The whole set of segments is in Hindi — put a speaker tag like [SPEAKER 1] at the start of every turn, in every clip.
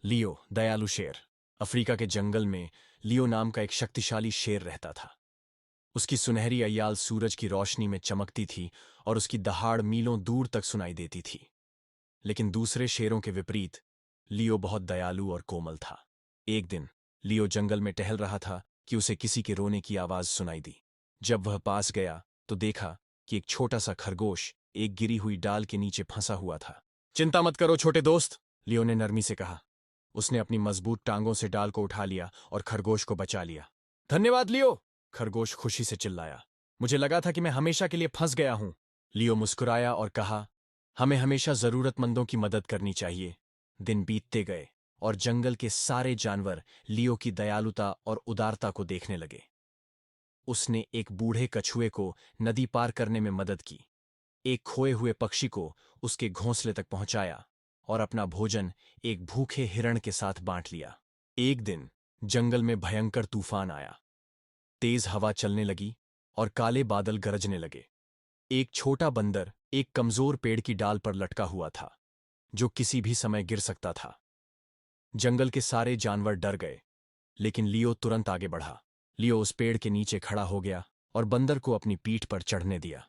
[SPEAKER 1] लियो दयालु शेर। अफ्रीका के जंगल में लियो नाम का एक शक्तिशाली शेर रहता था। उसकी सुनहरी अय्याल सूरज की रोशनी में चमकती थी और उसकी दहाड़ मीलों दूर तक सुनाई देती थी। लेकिन दूसरे शेरों के विपरीत लियो बहुत दयालु और कोमल था। एक दिन लियो जंगल में टहल रहा था कि उसे किसी के रोने की आवाज सुनाई दी। जब वह पास गया तो देखा कि एक छोटा सा खरगोश एक गिरी हुई डाल के नीचे फंसा हुआ था। चिंता मत करो छोटे दोस्त, लियो ने नरमी से कहा। उसने अपनी मजबूत टांगों से डाल को उठा लिया और खरगोश को बचा लिया। धन्यवाद लियो, खरगोश खुशी से चिल्लाया। मुझे लगा था कि मैं हमेशा के लिए फंस गया हूं। लियो मुस्कुराया और कहा, हमें हमेशा जरूरतमंदों की मदद करनी चाहिए। दिन बीतते गए और जंगल के सारे जानवर लियो की दयालुता और उदारता को देखने लगे। उसने एक बूढ़े कछुए को नदी पार करने में मदद की, एक खोए हुए पक्षी को उसके घोंसले तक पहुंचाया और अपना भोजन एक भूखे हिरण के साथ बांट लिया। एक दिन जंगल में भयंकर तूफान आया। तेज हवा चलने लगी और काले बादल गरजने लगे। एक छोटा बंदर एक कमजोर पेड़ की डाल पर लटका हुआ था, जो किसी भी समय गिर सकता था। जंगल के सारे जानवर डर गए, लेकिन लियो तुरंत आगे बढ़ा। लियो उस पेड़ के नीचे खड़ा हो गया और बंदर को अपनी पीठ पर चढ़ने दिया।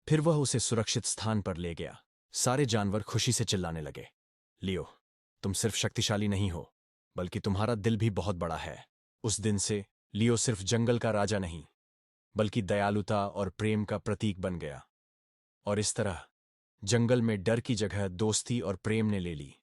[SPEAKER 1] फिर वह उसे सुरक्षित स्थान पर ले गया। सारे जानवर खुशी से चिल्लाने लगे, लियो, तुम सिर्फ शक्तिशाली नहीं हो, बल्कि तुम्हारा दिल भी बहुत बड़ा है। उस दिन से लियो सिर्फ जंगल का राजा नहीं, बल्कि दयालुता और प्रेम का प्रतीक बन गया। और इस तरह जंगल में डर की जगह दोस्ती और प्रेम ने ले ली।